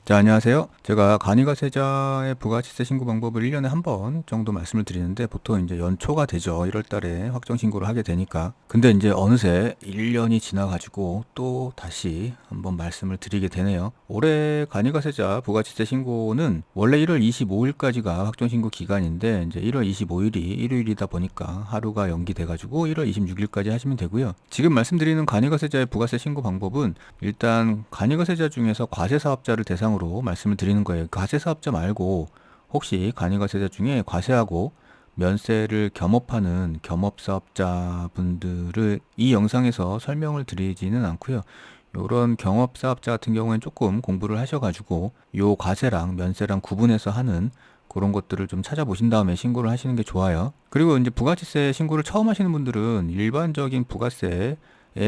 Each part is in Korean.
자, 안녕하세요. 제가 간이가세자의 부가치세 신고 방법을 1년에 한 번 정도 말씀을 드리는데 보통 이제 연초가 되죠. 1월 달에 확정 신고를 하게 되니까. 근데 이제 어느새 1년이 지나가지고 또 다시 한번 말씀을 드리게 되네요. 올해 간이가세자 부가치세 신고는 원래 1월 25일까지가 확정 신고 기간인데 이제 1월 25일이 일요일이다 보니까 하루가 연기돼가지고 1월 26일까지 하시면 되고요. 지금 말씀드리는 간이가세자의 부가세 신고 방법은 일단 간이가세자 중에서 과세사업자를 대상으로 말씀을 드리는 거예요. 과세사업자 말고 혹시 간이가세자 중에 과세하고 면세를 겸업하는 겸업사업자분들을 이 영상에서 설명을 드리지는 않고요. 이런 경업사업자 같은 경우에는 조금 공부를 하셔가지고 요 과세랑 면세랑 구분해서 하는 그런 것들을 좀 찾아보신 다음에 신고를 하시는 게 좋아요. 그리고 이제 부가치세 신고를 처음 하시는 분들은 일반적인 부가세에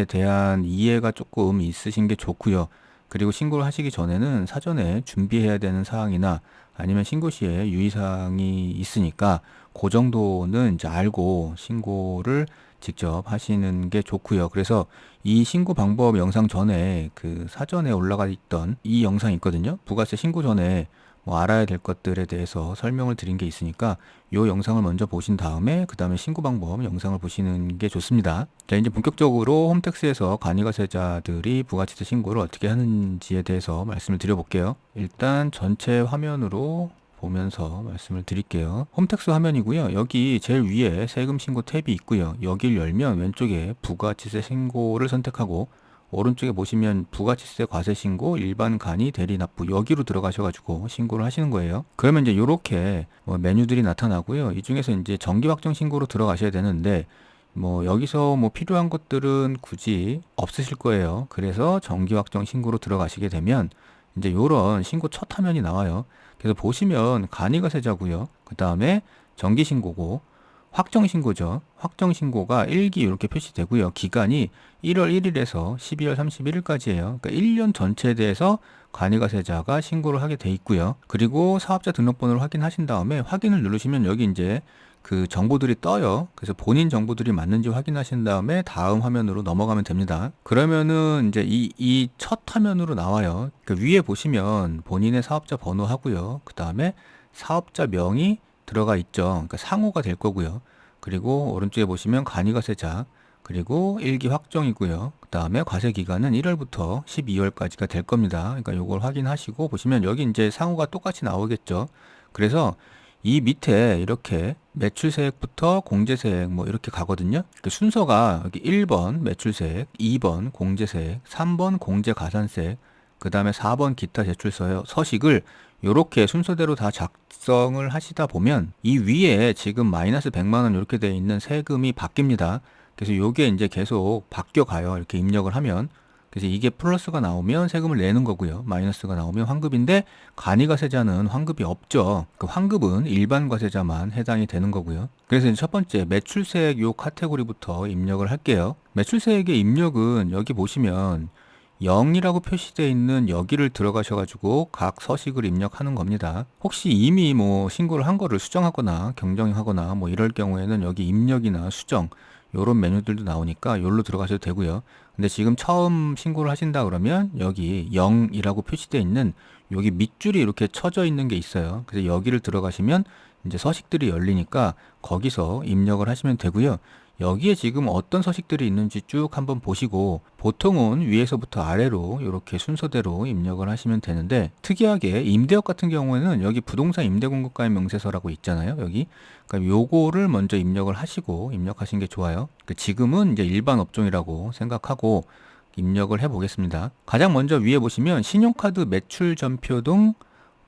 대한 이해가 조금 있으신 게 좋고요. 그리고 신고를 하시기 전에는 사전에 준비해야 되는 사항이나 아니면 신고 시에 유의사항이 있으니까 그 정도는 이제 알고 신고를 직접 하시는 게 좋고요. 그래서 이 신고 방법 영상 전에 그 사전에 올라가 있던 이 영상이 있거든요. 부가세 신고 전에 뭐 알아야 될 것들에 대해서 설명을 드린 게 있으니까 이 영상을 먼저 보신 다음에 그 다음에 신고 방법 영상을 보시는 게 좋습니다. 자, 이제 본격적으로 홈택스에서 간이가세자들이 부가치세 신고를 어떻게 하는지에 대해서 말씀을 드려볼게요. 일단 전체 화면으로 보면서 말씀을 드릴게요. 홈택스 화면이고요. 여기 제일 위에 세금 신고 탭이 있고요. 여기를 열면 왼쪽에 부가치세 신고를 선택하고 오른쪽에 보시면 부가치세 과세 신고, 일반 간이 대리 납부 여기로 들어가셔가지고 신고를 하시는 거예요. 그러면 이제 이렇게 메뉴들이 나타나고요. 이 중에서 이제 정기 확정 신고로 들어가셔야 되는데 여기서 필요한 것들은 굳이 없으실 거예요. 그래서 정기 확정 신고로 들어가시게 되면 이제 요런 신고 첫 화면이 나와요. 그래서 보시면 간이가세자고요. 그 다음에 정기 신고고 확정 신고죠. 확정 신고가 1기 이렇게 표시되고요. 기간이 1월 1일에서 12월 31일까지예요. 그러니까 1년 전체에 대해서 간이가세자가 신고를 하게 돼 있고요. 그리고 사업자 등록번호를 확인하신 다음에 확인을 누르시면 여기 이제 그 정보들이 떠요. 그래서 본인 정보들이 맞는지 확인하신 다음에 다음 화면으로 넘어가면 됩니다. 그러면은 이제 이 첫 화면으로 나와요. 그 위에 보시면 본인의 사업자 번호 하고요. 그 다음에 사업자 명이 들어가 있죠. 그러니까 상호가 될 거고요. 그리고 오른쪽에 보시면 간이가세자 그리고 일기 확정이고요. 그 다음에 과세 기간은 1월부터 12월까지가 될 겁니다. 그러니까 요걸 확인하시고 보시면 여기 이제 상호가 똑같이 나오겠죠. 그래서 이 밑에 이렇게 매출세액부터 공제세액 이렇게 가거든요. 그 순서가 여기 1번 매출세액, 2번 공제세액, 3번 공제가산세액, 그 다음에 4번 기타 제출 서식을 요렇게 순서대로 다 작성을 하시다 보면 이 위에 지금 마이너스 100만 원 이렇게 되어 있는 세금이 바뀝니다. 그래서 요게 이제 계속 바뀌어 가요. 이렇게 입력을 하면. 그래서 이게 플러스가 나오면 세금을 내는 거고요. 마이너스가 나오면 환급인데 간이가세자는 환급이 없죠. 그 환급은 일반 과세자만 해당이 되는 거고요. 그래서 이제 첫 번째 매출세액 요 카테고리부터 입력을 할게요. 매출세액의 입력은 여기 보시면 0이라고 표시되어 있는 여기를 들어가셔가지고 각 서식을 입력하는 겁니다. 혹시 이미 신고를 한 거를 수정하거나 경정하거나 이럴 경우에는 여기 입력이나 수정 요런 메뉴들도 나오니까 요로 들어가셔도 되고요. 근데 지금 처음 신고를 하신다 그러면 여기 0이라고 표시되어 있는 여기 밑줄이 이렇게 쳐져 있는 게 있어요. 그래서 여기를 들어가시면 이제 서식들이 열리니까 거기서 입력을 하시면 되고요. 여기에 지금 어떤 서식들이 있는지 쭉 한번 보시고 보통은 위에서부터 아래로 이렇게 순서대로 입력을 하시면 되는데 특이하게 임대업 같은 경우에는 여기 부동산 임대공급가입 명세서라고 있잖아요. 여기 그러니까 요거를 먼저 입력을 하시고 입력하시는 게 좋아요. 지금은 이제 일반 업종이라고 생각하고 입력을 해 보겠습니다. 가장 먼저 위에 보시면 신용카드 매출 전표 등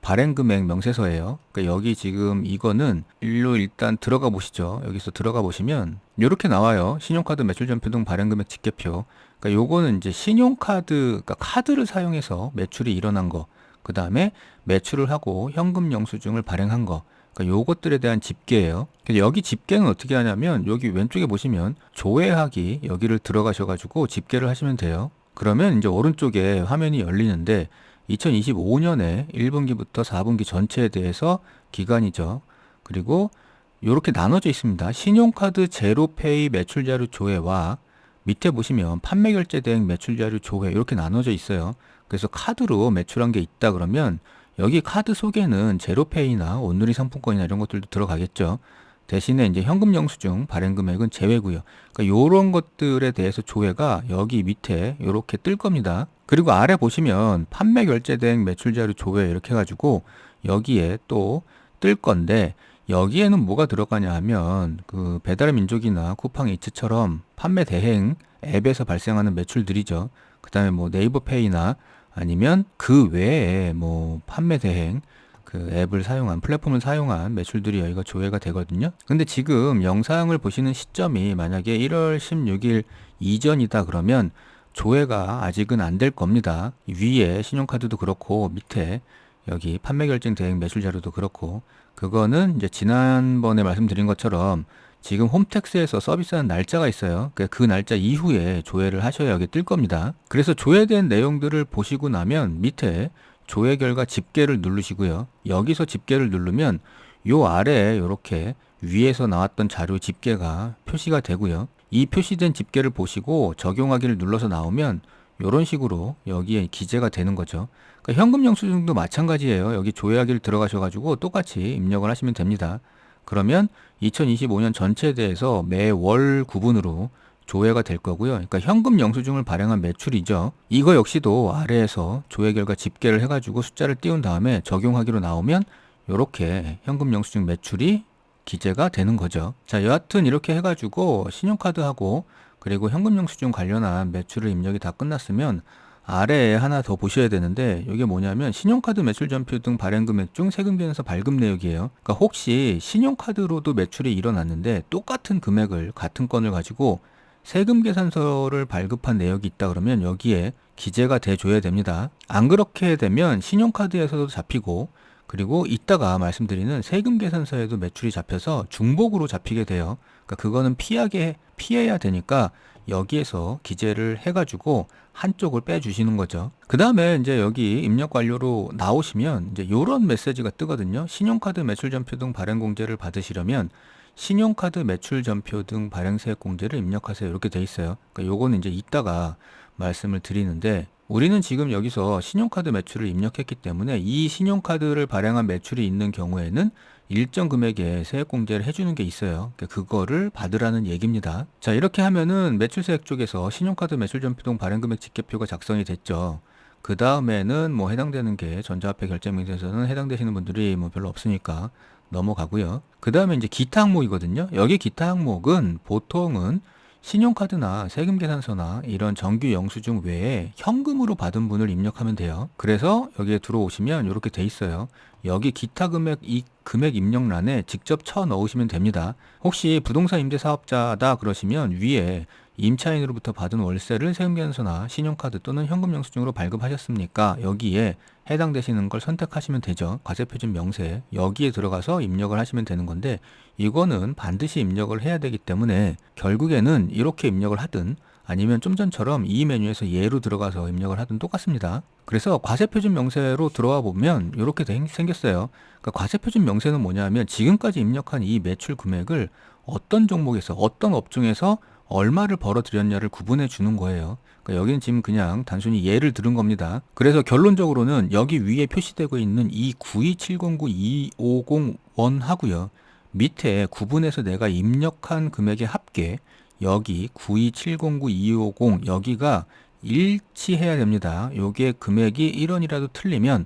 발행금액 명세서예요. 그러니까 여기 지금 이거는 일로 일단 들어가 보시죠. 여기서 들어가 보시면 이렇게 나와요. 신용카드 매출 전표 등 발행금액 집계표. 그러니까 요거는 이제 신용카드, 그러니까 카드를 사용해서 매출이 일어난 거. 그 다음에 매출을 하고 현금 영수증을 발행한 거. 그러니까 요것들에 대한 집계예요. 그래서 여기 집계는 어떻게 하냐면 여기 왼쪽에 보시면 조회하기 여기를 들어가셔가지고 집계를 하시면 돼요. 그러면 이제 오른쪽에 화면이 열리는데 2025년에 1분기부터 4분기 전체에 대해서 기간이죠. 그리고 이렇게 나눠져 있습니다. 신용카드 제로페이 매출자료 조회와 밑에 보시면 판매결제 대행 매출자료 조회 이렇게 나눠져 있어요. 그래서 카드로 매출한 게 있다 그러면 여기 카드 속에는 제로페이나 온누리 상품권이나 이런 것들도 들어가겠죠. 대신에 이제 현금 영수증 발행 금액은 제외고요. 그러니까 요런 것들에 대해서 조회가 여기 밑에 이렇게 뜰 겁니다. 그리고 아래 보시면 판매 결제 대행 매출 자료 조회 이렇게 해가지고 여기에 또 뜰 건데, 여기에는 뭐가 들어가냐 하면 그 배달의 민족이나 쿠팡이츠처럼 판매 대행 앱에서 발생하는 매출들이죠. 그 다음에 뭐 네이버페이나 아니면 그 외에 뭐 판매 대행 그 앱을 사용한, 플랫폼을 사용한 매출들이 여기가 조회가 되거든요. 근데 지금 영상을 보시는 시점이 만약에 1월 16일 이전이다 그러면 조회가 아직은 안 될 겁니다. 위에 신용카드도 그렇고 밑에 여기 판매 결정 대행 매출 자료도 그렇고, 그거는 이제 지난번에 말씀드린 것처럼 지금 홈택스에서 서비스하는 날짜가 있어요. 그 날짜 이후에 조회를 하셔야 여기 뜰 겁니다. 그래서 조회된 내용들을 보시고 나면 밑에 조회 결과 집계를 누르시고요. 여기서 집계를 누르면 요 아래에 이렇게 위에서 나왔던 자료 집계가 표시가 되고요. 이 표시된 집계를 보시고 적용하기를 눌러서 나오면 이런 식으로 여기에 기재가 되는 거죠. 그러니까 현금 영수증도 마찬가지예요. 여기 조회하기를 들어가셔가지고 똑같이 입력을 하시면 됩니다. 그러면 2025년 전체에 대해서 매월 구분으로 조회가 될 거고요. 그러니까 현금 영수증을 발행한 매출이죠. 이거 역시도 아래에서 조회 결과 집계를 해가지고 숫자를 띄운 다음에 적용하기로 나오면 이렇게 현금 영수증 매출이 기재가 되는 거죠. 자, 여하튼 이렇게 해가지고 신용카드하고 그리고 현금 영수증 관련한 매출을 입력이 다 끝났으면 아래에 하나 더 보셔야 되는데, 이게 뭐냐면 신용카드 매출 전표 등 발행 금액 중 세금 계산서 발급 내역이에요. 그러니까 혹시 신용카드로도 매출이 일어났는데 똑같은 금액을, 같은 건을 가지고 세금 계산서를 발급한 내역이 있다 그러면 여기에 기재가 돼 줘야 됩니다. 안 그렇게 되면 신용카드에서도 잡히고, 그리고 이따가 말씀드리는 세금 계산서에도 매출이 잡혀서 중복으로 잡히게 돼요. 그러니까 그거는 피해야 되니까 여기에서 기재를 해가지고 한쪽을 빼주시는 거죠. 그 다음에 이제 여기 입력 완료로 나오시면 이제 이런 메시지가 뜨거든요. 신용카드 매출 전표 등 발행 공제를 받으시려면 신용카드 매출 전표 등 발행 세액 공제를 입력하세요. 이렇게 돼 있어요. 그러니까 요거는 이제 이따가 말씀을 드리는데, 우리는 지금 여기서 신용카드 매출을 입력했기 때문에 이 신용카드를 발행한 매출이 있는 경우에는 일정 금액의 세액 공제를 해주는 게 있어요. 그러니까 그거를 받으라는 얘기입니다. 자, 이렇게 하면은 매출세액 쪽에서 신용카드 매출 전표 등 발행 금액 집계표가 작성이 됐죠. 그 다음에는 뭐 해당되는 게 전자화폐 결제명세서는 해당되시는 분들이 뭐 별로 없으니까 넘어가고요. 그 다음에 이제 기타 항목이거든요. 여기 기타 항목은 보통은 신용카드나 세금 계산서나 이런 정규 영수증 외에 현금으로 받은 분을 입력하면 돼요. 그래서 여기에 들어오시면 이렇게 돼 있어요. 여기 기타 금액, 이 금액 입력란에 직접 쳐 넣으시면 됩니다. 혹시 부동산 임대 사업자다 그러시면 위에 임차인으로부터 받은 월세를 세금계산서나 신용카드 또는 현금 영수증으로 발급하셨습니까? 여기에 해당되시는 걸 선택하시면 되죠. 과세표준 명세 여기에 들어가서 입력을 하시면 되는 건데, 이거는 반드시 입력을 해야 되기 때문에 결국에는 이렇게 입력을 하든 아니면 좀 전처럼 이 메뉴에서 예로 들어가서 입력을 하든 똑같습니다. 그래서 과세표준 명세로 들어와 보면 이렇게 생겼어요. 그러니까 과세표준 명세는 뭐냐면 지금까지 입력한 이 매출 금액을 어떤 종목에서 어떤 업종에서 얼마를 벌어들였냐를 구분해 주는 거예요. 그러니까 여기는 지금 그냥 단순히 예를 들은 겁니다. 그래서 결론적으로는 여기 위에 표시되고 있는 이 92709-250원 하고요. 밑에 구분해서 내가 입력한 금액의 합계, 여기 92709-250 여기가 일치해야 됩니다. 요게 금액이 1원이라도 틀리면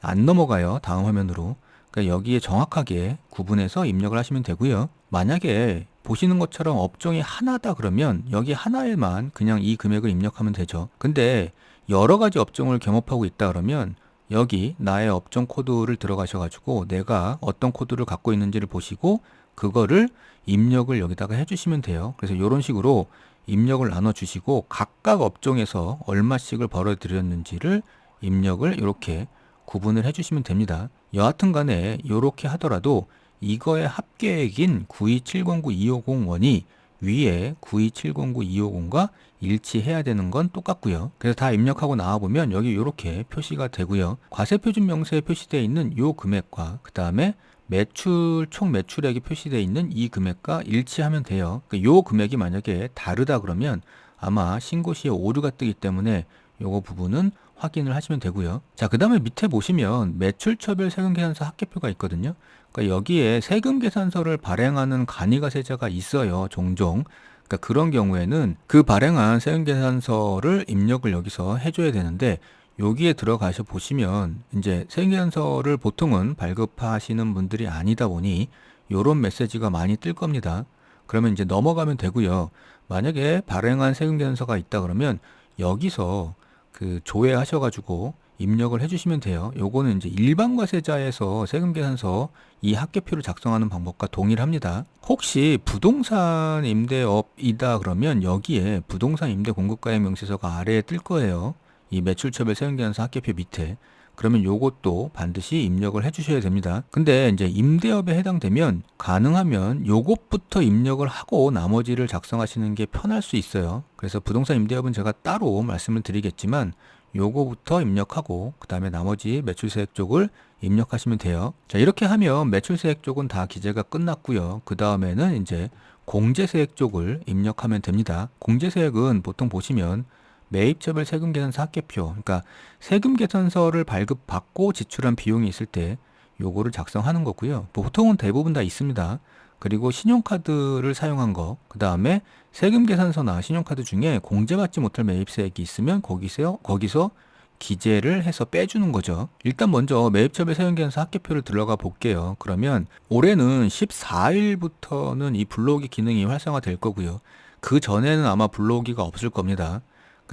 안 넘어가요. 다음 화면으로. 그러니까 여기에 정확하게 구분해서 입력을 하시면 되고요. 만약에 보시는 것처럼 업종이 하나다 그러면 여기 하나에만 그냥 이 금액을 입력하면 되죠. 근데 여러 가지 업종을 겸업하고 있다 그러면 여기 나의 업종 코드를 들어가셔가지고 내가 어떤 코드를 갖고 있는지를 보시고 그거를 입력을 여기다가 해주시면 돼요. 그래서 이런 식으로 입력을 나눠주시고 각각 업종에서 얼마씩을 벌어들였는지를 입력을 이렇게 구분을 해주시면 됩니다. 여하튼 간에 이렇게 하더라도 이거의 합계액인 92709-250원이 위에 92709-250과 일치해야 되는 건 똑같고요. 그래서 다 입력하고 나와보면 여기 이렇게 표시가 되고요. 과세표준 명세에 표시되어 있는 이 금액과 그 다음에 매출, 총 매출액이 표시되어 있는 이 금액과 일치하면 돼요. 이 금액이 만약에 다르다 그러면 아마 신고 시에 오류가 뜨기 때문에 요거 부분은 확인을 하시면 되고요. 자, 그 다음에 밑에 보시면 매출처별 세금계산서 합계표가 있거든요. 그러니까 여기에 세금계산서를 발행하는 간이가세자가 있어요. 종종. 그러니까 그런 경우에는 그 발행한 세금계산서를 입력을 여기서 해줘야 되는데, 여기에 들어가셔 보시면 이제 세금계산서를 보통은 발급하시는 분들이 아니다 보니 요런 메시지가 많이 뜰 겁니다. 그러면 이제 넘어가면 되고요. 만약에 발행한 세금계산서가 있다 그러면 여기서 그 조회하셔가지고 입력을 해주시면 돼요. 요거는 이제 일반과세자에서 세금계산서 이 합계표를 작성하는 방법과 동일합니다. 혹시 부동산 임대업이다 그러면 여기에 부동산 임대 공급가액 명세서가 아래에 뜰 거예요. 이 매출처별 세금계산서 합계표 밑에. 그러면 요것도 반드시 입력을 해주셔야 됩니다. 근데 이제 임대업에 해당되면 가능하면 요것부터 입력을 하고 나머지를 작성하시는 게 편할 수 있어요. 그래서 부동산 임대업은 제가 따로 말씀을 드리겠지만 요거부터 입력하고 그 다음에 나머지 매출세액 쪽을 입력하시면 돼요. 자, 이렇게 하면 매출세액 쪽은 다 기재가 끝났고요. 그 다음에는 이제 공제세액 쪽을 입력하면 됩니다. 공제세액은 보통 보시면 매입처별 세금계산서 합계표, 그러니까 세금계산서를 발급받고 지출한 비용이 있을 때 요거를 작성하는 거고요. 보통은 대부분 다 있습니다. 그리고 신용카드를 사용한 거, 그 다음에 세금계산서나 신용카드 중에 공제받지 못할 매입세액이 있으면 거기서 기재를 해서 빼주는 거죠. 일단 먼저 매입처별 세금계산서 합계표를 들어가 볼게요. 그러면 올해는 14일부터는 이 불러오기 기능이 활성화될 거고요. 그 전에는 아마 불러오기가 없을 겁니다.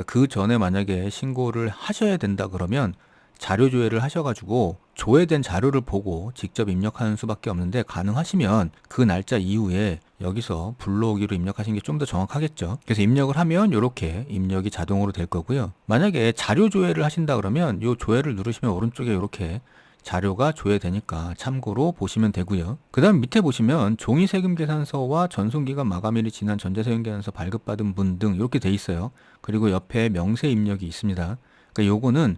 그 전에 만약에 신고를 하셔야 된다 그러면 자료 조회를 하셔가지고 조회된 자료를 보고 직접 입력하는 수밖에 없는데, 가능하시면 그 날짜 이후에 여기서 불러오기로 입력하시는 게 좀 더 정확하겠죠. 그래서 입력을 하면 이렇게 입력이 자동으로 될 거고요. 만약에 자료 조회를 하신다 그러면 이 조회를 누르시면 오른쪽에 이렇게 자료가 조회되니까 참고로 보시면 되고요. 그 다음 밑에 보시면 종이세금계산서와 전송기간 마감일이 지난 전자세금계산서 발급받은 분 등 이렇게 돼 있어요. 그리고 옆에 명세 입력이 있습니다. 그러니까 요거는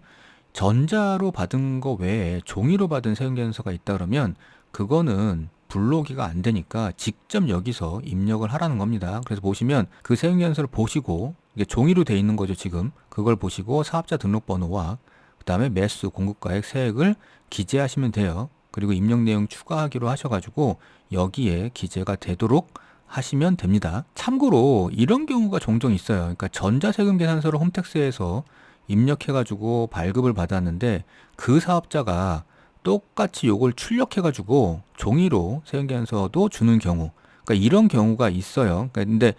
전자로 받은 거 외에 종이로 받은 세금계산서가 있다 그러면 그거는 불러오기가 안 되니까 직접 여기서 입력을 하라는 겁니다. 그래서 보시면 그 세금계산서를 보시고, 이게 종이로 돼 있는 거죠 지금. 그걸 보시고 사업자 등록번호와 그 다음에 매수, 공급가액, 세액을 기재하시면 돼요. 그리고 입력 내용 추가하기로 하셔가지고 여기에 기재가 되도록 하시면 됩니다. 참고로 이런 경우가 종종 있어요. 그러니까 전자세금계산서를 홈택스에서 입력해가지고 발급을 받았는데 그 사업자가 똑같이 요걸 출력해가지고 종이로 세금계산서도 주는 경우, 그러니까 이런 경우가 있어요. 그러니까 근데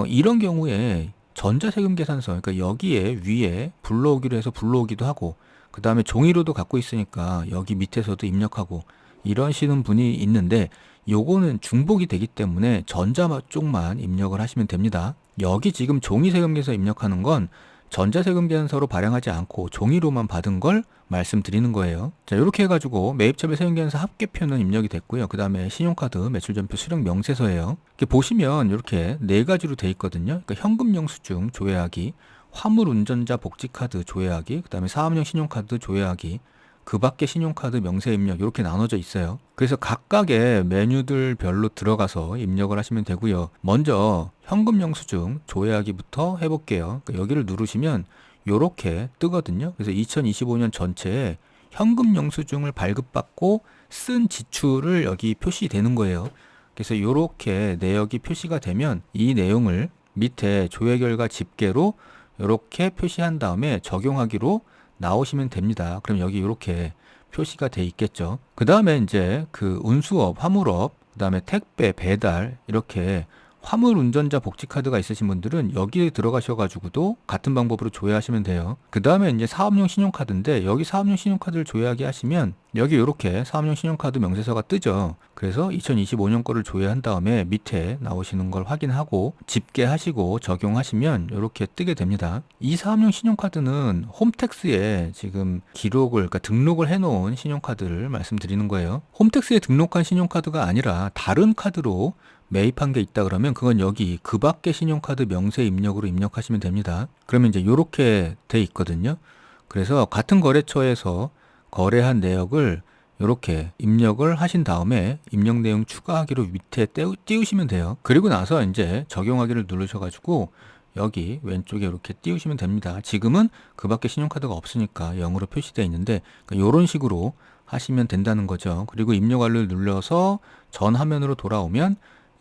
이런 경우에 전자세금계산서, 그러니까 여기에 위에 불러오기로 해서 불러오기도 하고, 그 다음에 종이로도 갖고 있으니까 여기 밑에서도 입력하고 이러시는 분이 있는데, 요거는 중복이 되기 때문에 전자 쪽만 입력을 하시면 됩니다. 여기 지금 종이세금계산서 입력하는 건 전자세금계산서로 발행하지 않고 종이로만 받은 걸 말씀드리는 거예요. 자, 이렇게 해가지고 매입처별 세금계산서 합계표는 입력이 됐고요. 그 다음에 신용카드 매출전표 수령 명세서예요. 이렇게 보시면 이렇게 네 가지로 돼 있거든요. 그러니까 현금영수증 조회하기, 화물운전자 복지카드 조회하기, 그 다음에 사업용 신용카드 조회하기, 그 밖에 신용카드 명세 입력 이렇게 나눠져 있어요. 그래서 각각의 메뉴들별로 들어가서 입력을 하시면 되고요. 먼저 현금영수증 조회하기부터 해볼게요. 그러니까 여기를 누르시면 이렇게 뜨거든요. 그래서 2025년 전체에 현금영수증을 발급받고 쓴 지출을 여기 표시되는 거예요. 그래서 이렇게 내역이 표시가 되면 이 내용을 밑에 조회 결과 집계로 이렇게 표시한 다음에 적용하기로 나오시면 됩니다. 그럼 여기 이렇게 표시가 돼 있겠죠. 그 다음에 이제 그 운수업, 화물업, 그 다음에 택배, 배달, 이렇게 화물 운전자 복지카드가 있으신 분들은 여기에 들어가셔가지고도 같은 방법으로 조회하시면 돼요. 그 다음에 이제 사업용 신용카드인데, 여기 사업용 신용카드를 조회하게 하시면 여기 이렇게 사업용 신용카드 명세서가 뜨죠. 그래서 2025년 거를 조회한 다음에 밑에 나오시는 걸 확인하고 집계하시고 적용하시면 이렇게 뜨게 됩니다. 이 사업용 신용카드는 홈택스에 지금 기록을, 그러니까 등록을 해놓은 신용카드를 말씀드리는 거예요. 홈택스에 등록한 신용카드가 아니라 다른 카드로 매입한 게 있다 그러면 그건 여기 그 밖의 신용카드 명세 입력으로 입력하시면 됩니다. 그러면 이제 이렇게 돼 있거든요. 그래서 같은 거래처에서 거래한 내역을 이렇게 입력을 하신 다음에 입력 내용 추가하기로 밑에 띄우시면 돼요. 그리고 나서 이제 적용하기를 누르셔가지고 여기 왼쪽에 이렇게 띄우시면 됩니다. 지금은 그 밖에 신용카드가 없으니까 0으로 표시되어 있는데 이런 식으로 하시면 된다는 거죠. 그리고 입력 완료를 눌러서 전 화면으로 돌아오면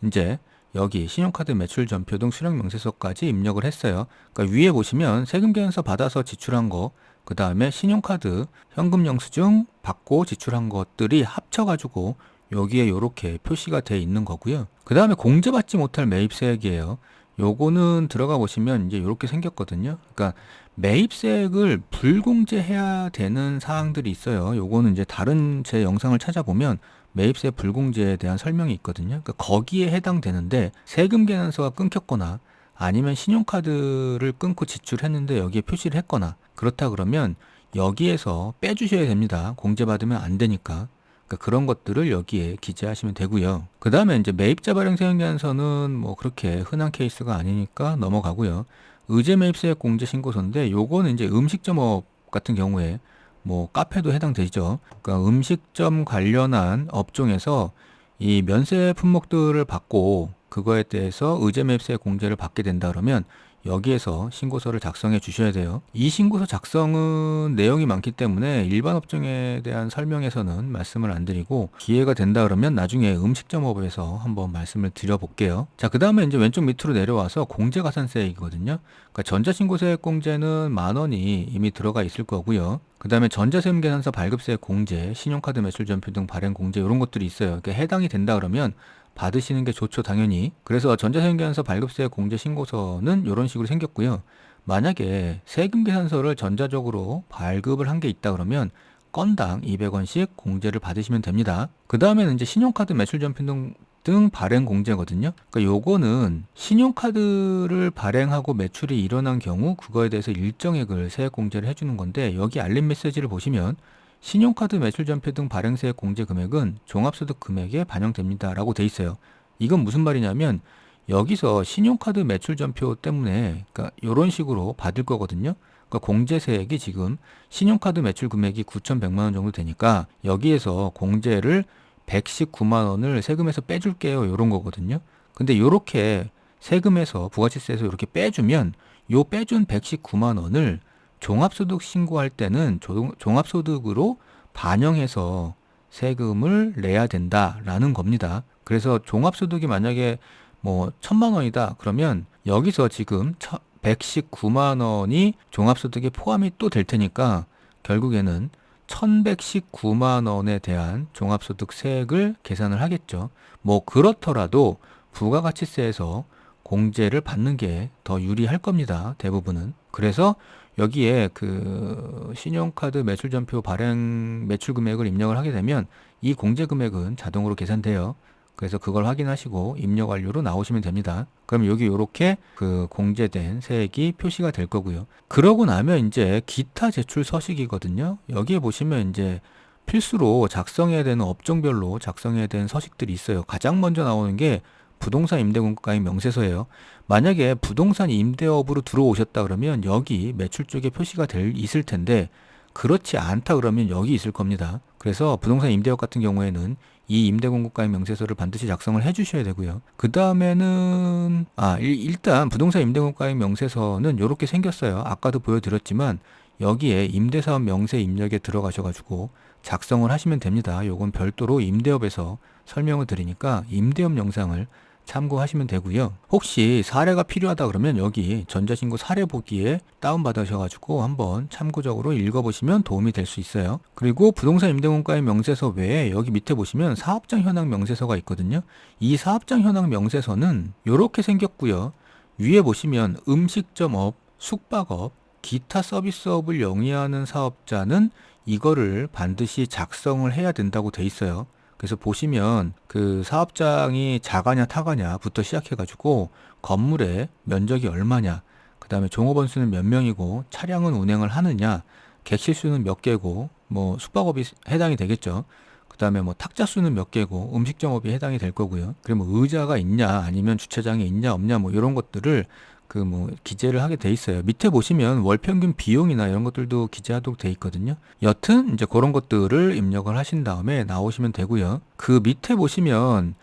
이제 여기 신용카드 매출 전표 등 수령 명세서까지 입력을 했어요. 그러니까 위에 보시면 세금 계산서 받아서 지출한 거, 그 다음에 신용카드 현금 영수증 받고 지출한 것들이 합쳐가지고 여기에 이렇게 표시가 돼 있는 거고요. 그 다음에 공제받지 못할 매입세액이에요. 요거는 들어가 보시면 이제 이렇게 생겼거든요. 그러니까 매입세액을 불공제해야 되는 사항들이 있어요. 요거는 이제 다른 제 영상을 찾아보면 매입세 불공제에 대한 설명이 있거든요. 그러니까 거기에 해당되는데 세금 계산서가 끊겼거나 아니면 신용카드를 끊고 지출했는데 여기에 표시를 했거나 그렇다 그러면 여기에서 빼주셔야 됩니다. 공제받으면 안 되니까. 그러니까 그런 것들을 여기에 기재하시면 되고요. 그 다음에 이제 매입자 발행 세액계산서는 뭐 그렇게 흔한 케이스가 아니니까 넘어가고요. 의제 매입세액 공제 신고서인데 요거는 이제 음식점업 같은 경우에 뭐 카페도 해당되죠. 그러니까 음식점 관련한 업종에서 이 면세 품목들을 받고 그거에 대해서 의제 매입세 공제를 받게 된다 그러면 여기에서 신고서를 작성해 주셔야 돼요. 이 신고서 작성은 내용이 많기 때문에 일반 업종에 대한 설명에서는 말씀을 안 드리고 기회가 된다 그러면 나중에 음식점업에서 한번 말씀을 드려볼게요. 자, 그 다음에 이제 왼쪽 밑으로 내려와서 공제가산세액이거든요. 그러니까 전자신고세액 공제는 10,000원이 이미 들어가 있을 거고요. 그 다음에 전자세금계산서 발급세액 공제, 신용카드 매출전표 등 발행 공제 이런 것들이 있어요. 그러니까 해당이 된다 그러면 받으시는 게 좋죠, 당연히. 그래서 전자세금계산서 발급세액 공제 신고서는 이런 식으로 생겼고요. 만약에 세금계산서를 전자적으로 발급을 한 게 있다 그러면 건당 200원씩 공제를 받으시면 됩니다. 그 다음에는 이제 신용카드 매출전표 등 발행 공제거든요. 그러니까 요거는 신용카드를 발행하고 매출이 일어난 경우 그거에 대해서 일정액을 세액 공제를 해주는 건데 여기 알림 메시지를 보시면 신용카드 매출 전표 등 발행세액 공제 금액은 종합소득 금액에 반영됩니다 라고 돼 있어요. 이건 무슨 말이냐면 여기서 신용카드 매출 전표 때문에 그러니까 이런 식으로 받을 거거든요. 그러니까 공제세액이 지금 신용카드 매출 금액이 9,100만 원 정도 되니까 여기에서 공제를 119만 원을 세금에서 빼줄게요. 이런 거거든요. 근데 이렇게 세금에서 부가세에서 이렇게 빼주면 요 빼준 119만 원을 종합소득 신고할 때는 종합소득으로 반영해서 세금을 내야 된다라는 겁니다. 그래서 종합소득이 만약에 뭐 1,000만 원이다 그러면 여기서 지금 119만 원이 종합소득에 포함이 또 될 테니까 결국에는 1,119만 원에 대한 종합소득세액을 계산을 하겠죠. 뭐 그렇더라도 부가가치세에서 공제를 받는 게 더 유리할 겁니다. 대부분은. 그래서 여기에 그 신용카드 매출전표 발행 매출 금액을 입력을 하게 되면 이 공제 금액은 자동으로 계산돼요. 그래서 그걸 확인하시고 입력 완료로 나오시면 됩니다. 그럼 여기 이렇게 그 공제된 세액이 표시가 될 거고요. 그러고 나면 이제 기타 제출 서식이거든요. 여기에 보시면 이제 필수로 작성해야 되는 업종별로 작성해야 되는 서식들이 있어요. 가장 먼저 나오는 게 부동산 임대공급가액 명세서예요. 만약에 부동산 임대업으로 들어오셨다 그러면 여기 매출 쪽에 표시가 있을 텐데 그렇지 않다 그러면 여기 있을 겁니다. 그래서 부동산 임대업 같은 경우에는 이 임대공급가액 명세서를 반드시 작성을 해 주셔야 되고요. 그 다음에는 일단 부동산 임대공급가액 명세서는 이렇게 생겼어요. 아까도 보여드렸지만 여기에 임대사업 명세 입력에 들어가셔가지고 작성을 하시면 됩니다. 요건 별도로 임대업에서 설명을 드리니까 임대업 영상을 참고하시면 되고요. 혹시 사례가 필요하다 그러면 여기 전자신고 사례 보기에 다운받으셔가지고 한번 참고적으로 읽어보시면 도움이 될 수 있어요. 그리고 부동산 임대공가액 명세서 외에 여기 밑에 보시면 사업장 현황 명세서가 있거든요. 이 사업장 현황 명세서는 이렇게 생겼고요. 위에 보시면 음식점업, 숙박업, 기타 서비스업을 영위하는 사업자는 이거를 반드시 작성을 해야 된다고 돼 있어요. 그래서 보시면 그 사업장이 자가냐 타가냐부터 시작해가지고 건물의 면적이 얼마냐, 그 다음에 종업원 수는 몇 명이고 차량은 운행을 하느냐, 객실 수는 몇 개고 뭐 숙박업이 해당이 되겠죠. 그 다음에 뭐 탁자 수는 몇 개고 음식점업이 해당이 될 거고요. 그리고 뭐 의자가 있냐 아니면 주차장이 있냐 없냐 뭐 이런 것들을 그 뭐 기재를 하게 돼 있어요. 밑에 보시면 월 평균 비용이나 이런 것들도 기재하도록 돼 있거든요. 여튼 이제 그런 것들을 입력을 하신 다음에 나오시면 되고요. 그 밑에 보시면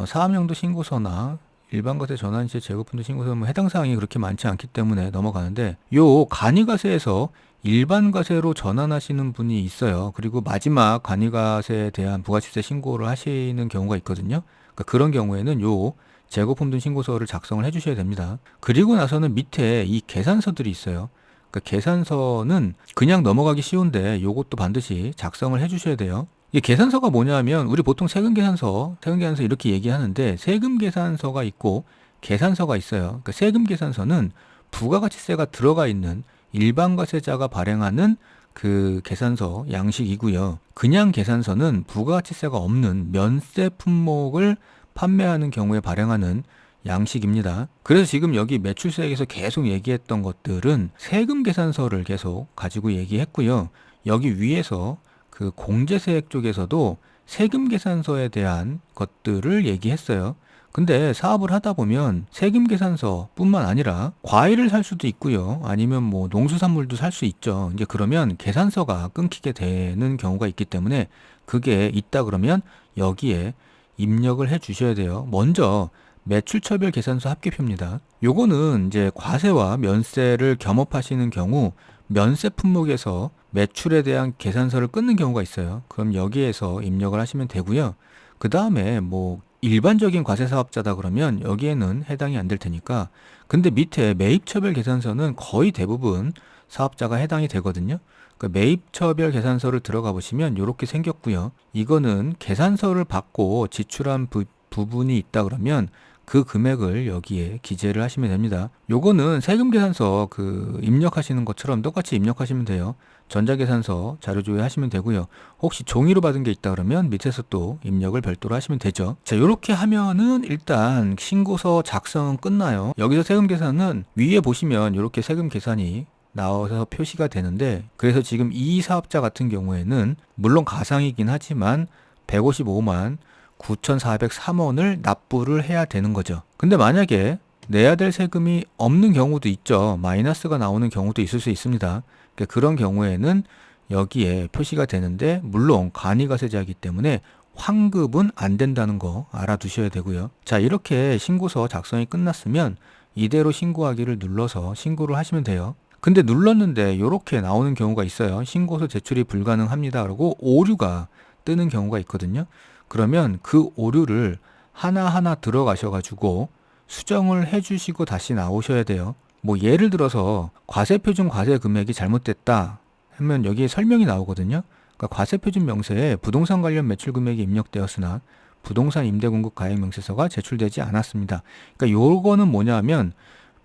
사업용도 신고서나 일반 과세 전환 시 재고품도 신고서 뭐 해당 사항이 그렇게 많지 않기 때문에 넘어가는데, 요 간이과세에서 일반 과세로 전환하시는 분이 있어요. 그리고 마지막 간이과세에 대한 부가세세 신고를 하시는 경우가 있거든요. 그러니까 그런 경우에는 요 재고품등 신고서를 작성을 해주셔야 됩니다. 그리고 나서는 밑에 이 계산서들이 있어요. 그러니까 계산서는 그냥 넘어가기 쉬운데 요것도 반드시 작성을 해주셔야 돼요. 이 계산서가 뭐냐면, 우리 보통 세금계산서 이렇게 얘기하는데, 세금계산서가 있고 계산서가 있어요. 그러니까 세금계산서는 부가가치세가 들어가 있는 일반과세자가 발행하는 그 계산서 양식이고요. 그냥 계산서는 부가가치세가 없는 면세 품목을 판매하는 경우에 발행하는 양식입니다. 그래서 지금 여기 매출세액에서 계속 얘기했던 것들은 세금 계산서를 계속 가지고 얘기했고요. 여기 위에서 그 공제세액 쪽에서도 세금 계산서에 대한 것들을 얘기했어요. 근데 사업을 하다 보면 세금 계산서뿐만 아니라 과일을 살 수도 있고요. 아니면 뭐 농수산물도 살 수 있죠. 이제 그러면 계산서가 끊기게 되는 경우가 있기 때문에, 그게 있다 그러면 여기에 입력을 해 주셔야 돼요. 먼저 매출처별 계산서 합계표입니다. 요거는 이제 과세와 면세를 겸업하시는 경우 면세 품목에서 매출에 대한 계산서를 끊는 경우가 있어요. 그럼 여기에서 입력을 하시면 되고요. 그 다음에 뭐 일반적인 과세 사업자다 그러면 여기에는 해당이 안 될 테니까, 근데 밑에 매입처별 계산서는 거의 대부분 사업자가 해당이 되거든요. 그 매입처별 계산서를 들어가 보시면 이렇게 생겼고요. 이거는 계산서를 받고 지출한 부분이 있다 그러면 그 금액을 여기에 기재를 하시면 됩니다. 요거는 세금 계산서 그 입력하시는 것처럼 똑같이 입력하시면 돼요. 전자계산서 자료 조회하시면 되고요. 혹시 종이로 받은 게 있다 그러면 밑에서 또 입력을 별도로 하시면 되죠. 자, 요렇게 하면은 일단 신고서 작성은 끝나요. 여기서 세금 계산은 위에 보시면 이렇게 세금 계산이 나와서 표시가 되는데, 그래서 지금 이 사업자 같은 경우에는 물론 가상이긴 하지만 155만 9,403원을 납부를 해야 되는 거죠. 근데 만약에 내야 될 세금이 없는 경우도 있죠. 마이너스가 나오는 경우도 있을 수 있습니다. 그러니까 그런 경우에는 여기에 표시가 되는데, 물론 간이과세자이기 때문에 환급은 안 된다는 거 알아두셔야 되고요. 자, 이렇게 신고서 작성이 끝났으면 이대로 신고하기를 눌러서 신고를 하시면 돼요. 근데 눌렀는데 이렇게 나오는 경우가 있어요. 신고서 제출이 불가능합니다 라고 오류가 뜨는 경우가 있거든요. 그러면 그 오류를 하나하나 들어가셔가지고 수정을 해주시고 다시 나오셔야 돼요. 뭐 예를 들어서 과세표준 과세 금액이 잘못됐다 하면 여기에 설명이 나오거든요. 그러니까 과세표준 명세에 부동산 관련 매출 금액이 입력되었으나 부동산 임대공급 가액 명세서가 제출되지 않았습니다. 그러니까 요거는 뭐냐면,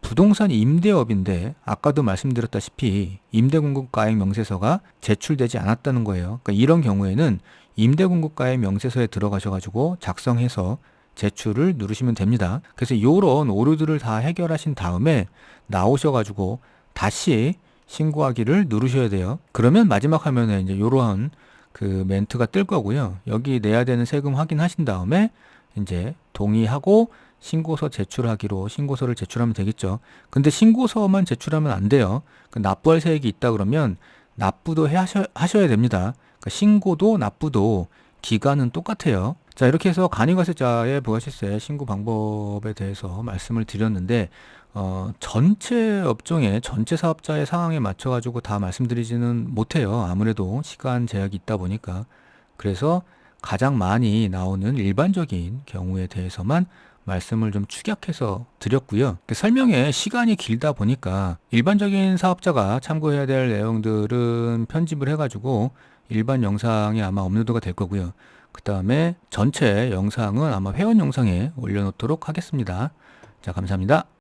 부동산 임대업인데 아까도 말씀드렸다시피 임대공급 가액 명세서가 제출되지 않았다는 거예요. 그러니까 이런 경우에는 임대공급 가액 명세서에 들어가셔가지고 작성해서 제출을 누르시면 됩니다. 그래서 이런 오류들을 다 해결하신 다음에 나오셔가지고 다시 신고하기를 누르셔야 돼요. 그러면 마지막 화면에 이제 이러한 그 멘트가 뜰 거고요. 여기 내야 되는 세금 확인하신 다음에 이제 동의하고 신고서 제출하기로 신고서를 제출하면 되겠죠. 근데 신고서만 제출하면 안 돼요. 그 납부할 세액이 있다 그러면 납부도 하셔야 됩니다. 그러니까 신고도 납부도 기간은 똑같아요. 자, 이렇게 해서 간이과세자의 부가세세 신고 방법에 대해서 말씀을 드렸는데, 전체 업종의 전체 사업자의 상황에 맞춰가지고 다 말씀드리지는 못해요. 아무래도 시간 제약이 있다 보니까. 그래서 가장 많이 나오는 일반적인 경우에 대해서만 말씀을 좀 축약해서 드렸고요. 설명에 시간이 길다 보니까 일반적인 사업자가 참고해야 될 내용들은 편집을 해가지고 일반 영상에 아마 업로드가 될 거고요. 그 다음에 전체 영상은 아마 회원 영상에 올려놓도록 하겠습니다. 자, 감사합니다.